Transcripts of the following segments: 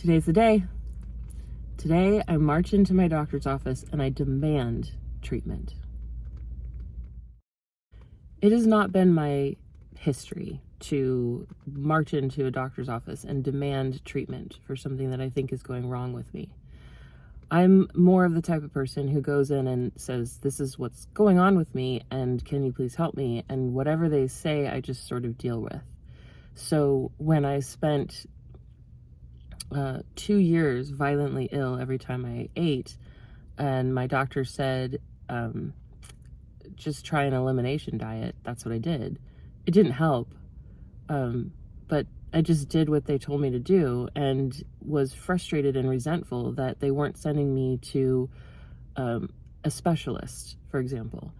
Today's the day. Today, I march into my doctor's office and I demand treatment. It has not been my history to march into a doctor's office and demand treatment for something that I think is going wrong with me. I'm more of the type of person who goes in and says, this is what's going on with me, and can you please help me? And whatever they say, I just sort of deal with. So when I spent 2 years violently ill every time I ate, and my doctor said, just try an elimination diet, that's what I did. It didn't help, but I just did what they told me to do, and was frustrated and resentful that they weren't sending me to a specialist, for example.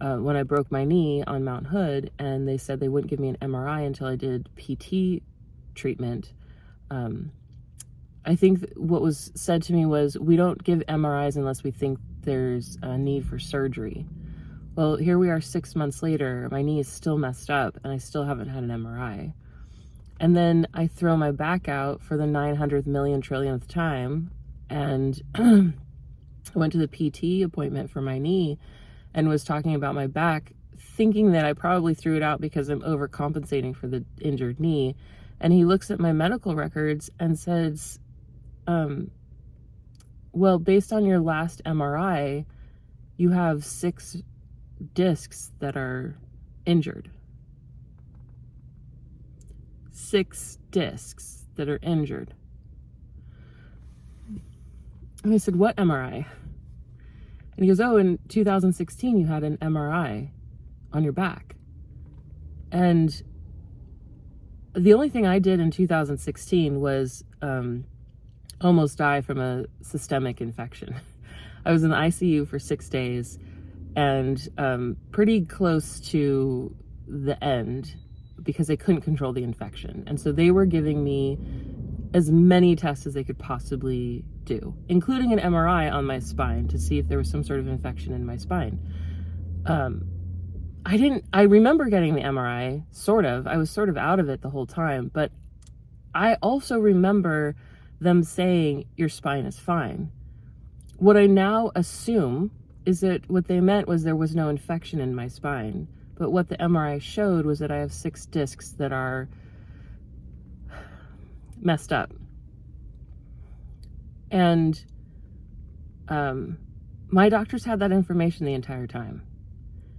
When I broke my knee on Mount Hood and they said they wouldn't give me an MRI until I did PT treatment, I think what was said to me was, we don't give MRIs unless we think there's a need for surgery. Well, here we are 6 months later, my knee is still messed up and I still haven't had an MRI. And then I throw my back out for the 900th million trillionth time, and I went to the PT appointment for my knee and was talking about my back, thinking that I probably threw it out because I'm overcompensating for the injured knee. And he looks at my medical records and says, well, based on your last MRI, you have 6 discs that are injured. 6 discs that are injured. And I said, what MRI? And he goes, oh, in 2016, you had an MRI on your back. And the only thing I did in 2016 was almost die from a systemic infection. I was in the ICU for 6 days and pretty close to the end because they couldn't control the infection. And so they were giving me as many tests as they could possibly do, including an MRI on my spine to see if there was some sort of infection in my spine. I remember getting the MRI, sort of. I was sort of out of it the whole time, but I also remember them saying, your spine is fine. What I now assume is that what they meant was there was no infection in my spine, but what the MRI showed was that I have 6 discs that are messed up. And my doctor's had that information the entire time.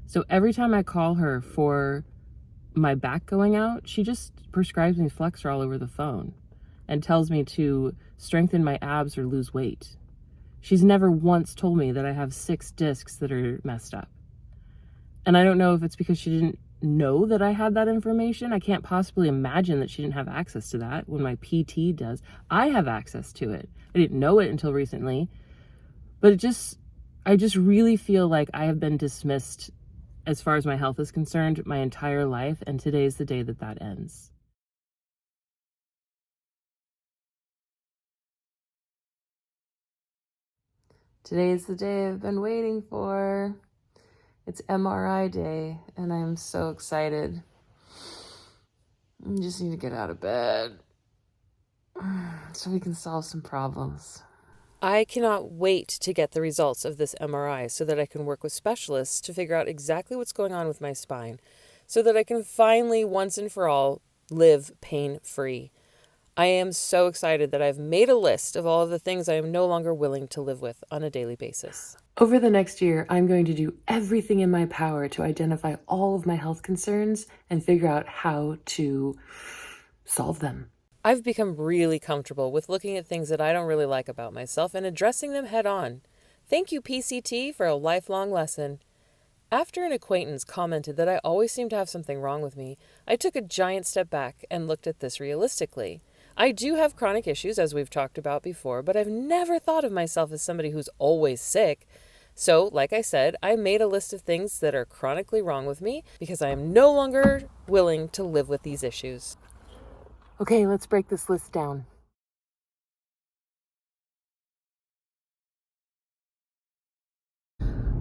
So every time I call her for my back going out, she just prescribes me Flexeril over the phone and tells me to strengthen my abs or lose weight. She's never once told me that I have 6 discs that are messed up. And I don't know if it's because she didn't know that I had that information. I can't possibly imagine that she didn't have access to that when my PT does. I have access to it. I didn't know it until recently. But I just really feel like I have been dismissed as far as my health is concerned my entire life, and today's the day that that ends. Today is the day I've been waiting for. It's MRI day, and I'm so excited. I just need to get out of bed so we can solve some problems. I cannot wait to get the results of this MRI so that I can work with specialists to figure out exactly what's going on with my spine, so that I can finally, once and for all, live pain-free. I am so excited that I've made a list of all of the things I am no longer willing to live with on a daily basis. Over the next year, I'm going to do everything in my power to identify all of my health concerns and figure out how to solve them. I've become really comfortable with looking at things that I don't really like about myself and addressing them head on. Thank you, PCT, for a lifelong lesson. After an acquaintance commented that I always seem to have something wrong with me, I took a giant step back and looked at this realistically. I do have chronic issues, as we've talked about before, but I've never thought of myself as somebody who's always sick. So, like I said, I made a list of things that are chronically wrong with me because I am no longer willing to live with these issues. Okay, let's break this list down.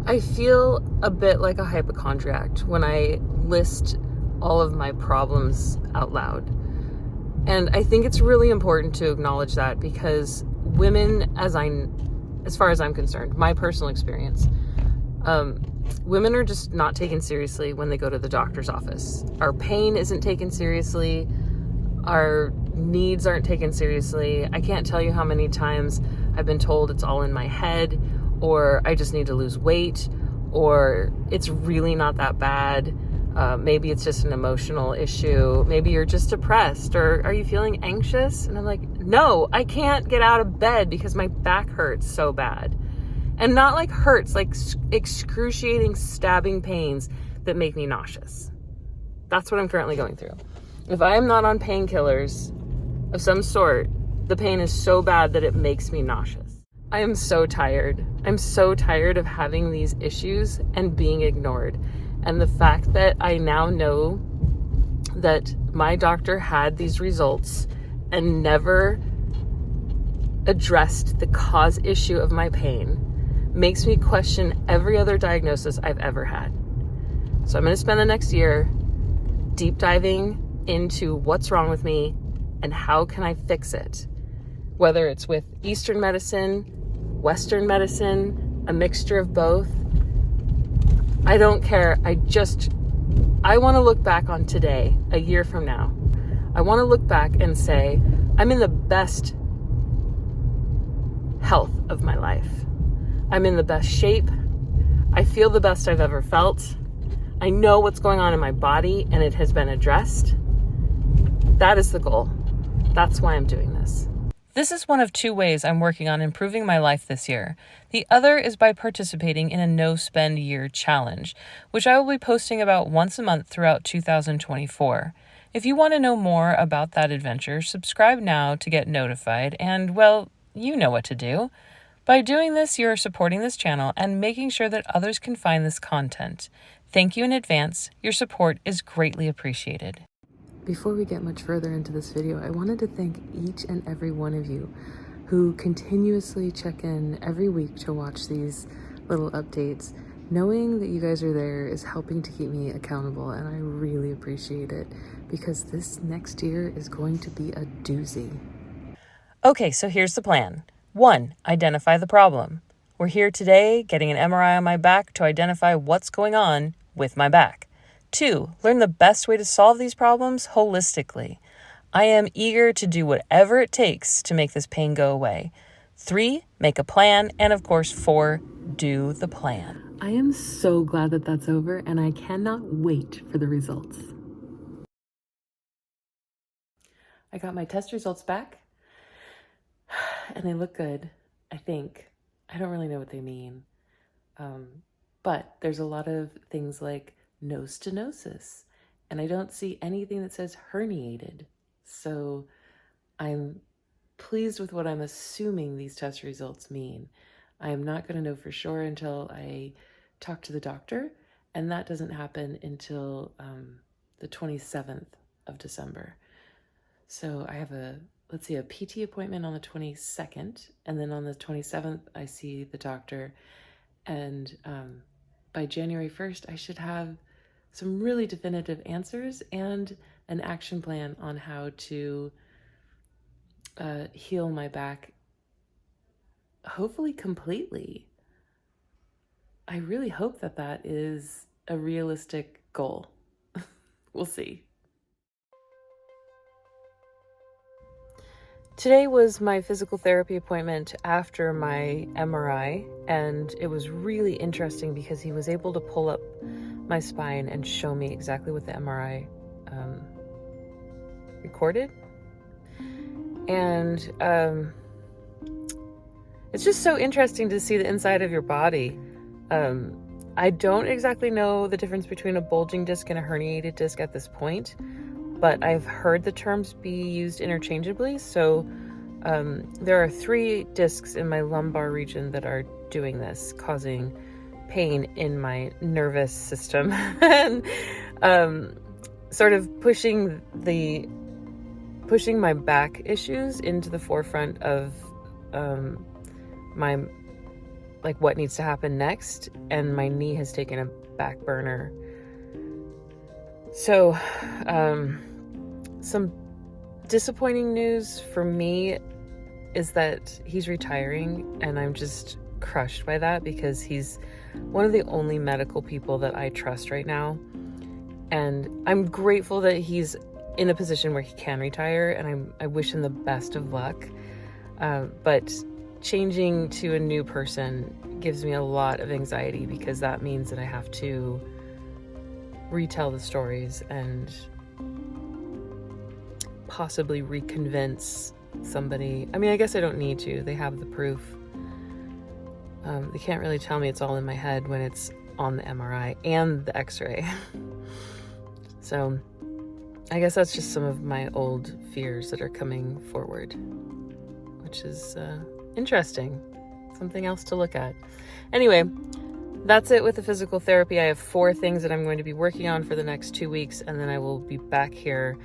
I feel a bit like a hypochondriac when I list all of my problems out loud. And I think it's really important to acknowledge that, because women, as far as I'm concerned, my personal experience, women are just not taken seriously when they go to the doctor's office. Our pain isn't taken seriously. Our needs aren't taken seriously. I can't tell you how many times I've been told it's all in my head, or I just need to lose weight, or it's really not that bad. Maybe it's just an emotional issue. Maybe you're just depressed, or are you feeling anxious? And I'm like, no, I can't get out of bed because my back hurts so bad. And not like hurts, like excruciating stabbing pains that make me nauseous. That's what I'm currently going through. If I am not on painkillers of some sort, the pain is so bad that it makes me nauseous. I am so tired. I'm so tired of having these issues and being ignored. And the fact that I now know that my doctor had these results and never addressed the cause issue of my pain makes me question every other diagnosis I've ever had. So I'm going to spend the next year deep diving into what's wrong with me and how can I fix it. Whether it's with Eastern medicine, Western medicine, a mixture of both, I don't care. I want to look back on today, a year from now. I want to look back and say, I'm in the best health of my life. I'm in the best shape. I feel the best I've ever felt. I know what's going on in my body and it has been addressed. That is the goal. That's why I'm doing this. This is one of 2 ways I'm working on improving my life this year. The other is by participating in a no-spend year challenge, which I will be posting about once a month throughout 2024. If you want to know more about that adventure, subscribe now to get notified, and, well, you know what to do. By doing this, you're supporting this channel and making sure that others can find this content. Thank you in advance. Your support is greatly appreciated. Before we get much further into this video, I wanted to thank each and every one of you who continuously check in every week to watch these little updates. Knowing that you guys are there is helping to keep me accountable, and I really appreciate it, because this next year is going to be a doozy. Okay, so here's the plan. 1, identify the problem. We're here today getting an MRI on my back to identify what's going on with my back. 2, learn the best way to solve these problems holistically. I am eager to do whatever it takes to make this pain go away. 3, make a plan. And of course, 4, do the plan. I am so glad that that's over, and I cannot wait for the results. I got my test results back, and they look good, I think. I don't really know what they mean. But there's a lot of things like no stenosis, and I don't see anything that says herniated. So I'm pleased with what I'm assuming these test results mean. I am not going to know for sure until I talk to the doctor, and that doesn't happen until the 27th of December. So I have a PT appointment on the 22nd, and then on the 27th I see the doctor, and by January 1st I should have some really definitive answers and an action plan on how to heal my back, hopefully completely. I really hope that that is a realistic goal. We'll see. Today was my physical therapy appointment after my MRI, and it was really interesting because he was able to pull up my spine and show me exactly what the MRI recorded. And it's just so interesting to see the inside of your body. I don't exactly know the difference between a bulging disc and a herniated disc at this point, but I've heard the terms be used interchangeably. So there are 3 discs in my lumbar region that are doing this, causing pain in my nervous system and sort of pushing my back issues into the forefront of my, like, what needs to happen next, and my knee has taken a back burner. So some disappointing news for me is that he's retiring, and I'm just crushed by that because he's one of the only medical people that I trust right now. And I'm grateful that he's in a position where he can retire, and I wish him the best of luck. But changing to a new person gives me a lot of anxiety because that means that I have to retell the stories and possibly reconvince somebody. I mean, I guess I don't need to. They have the proof. They can't really tell me it's all in my head when it's on the MRI and the X-ray. So I guess that's just some of my old fears that are coming forward, which is interesting. Something else to look at. Anyway, that's it with the physical therapy. I have 4 things that I'm going to be working on for the next 2 weeks, and then I will be back here.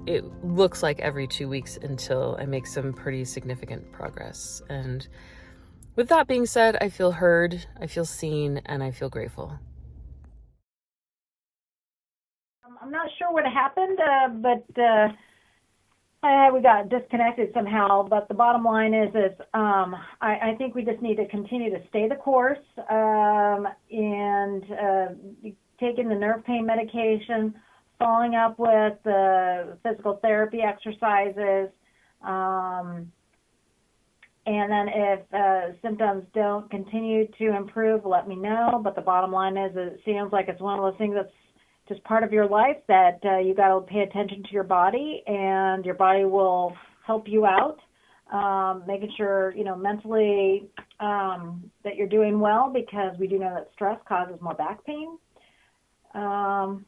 It looks like every 2 weeks until I make some pretty significant progress. And with that being said, I feel heard, I feel seen, and I feel grateful. I'm not sure what happened, but we got disconnected somehow. But the bottom line is I think we just need to continue to stay the course and taking the nerve pain medication, following up with the physical therapy exercises. And then if symptoms don't continue to improve, let me know. But the bottom line is it seems like it's one of those things that's just part of your life that you got to pay attention to your body, and your body will help you out, making sure, mentally that you're doing well, because we do know that stress causes more back pain. I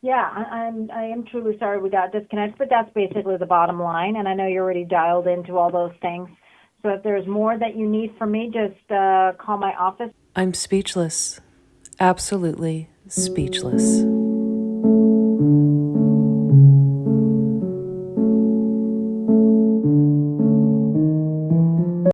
am truly sorry we got disconnected, but that's basically the bottom line, and I know you're already dialed into all those things. So if there's more that you need from me, just call my office. I'm speechless. Absolutely speechless.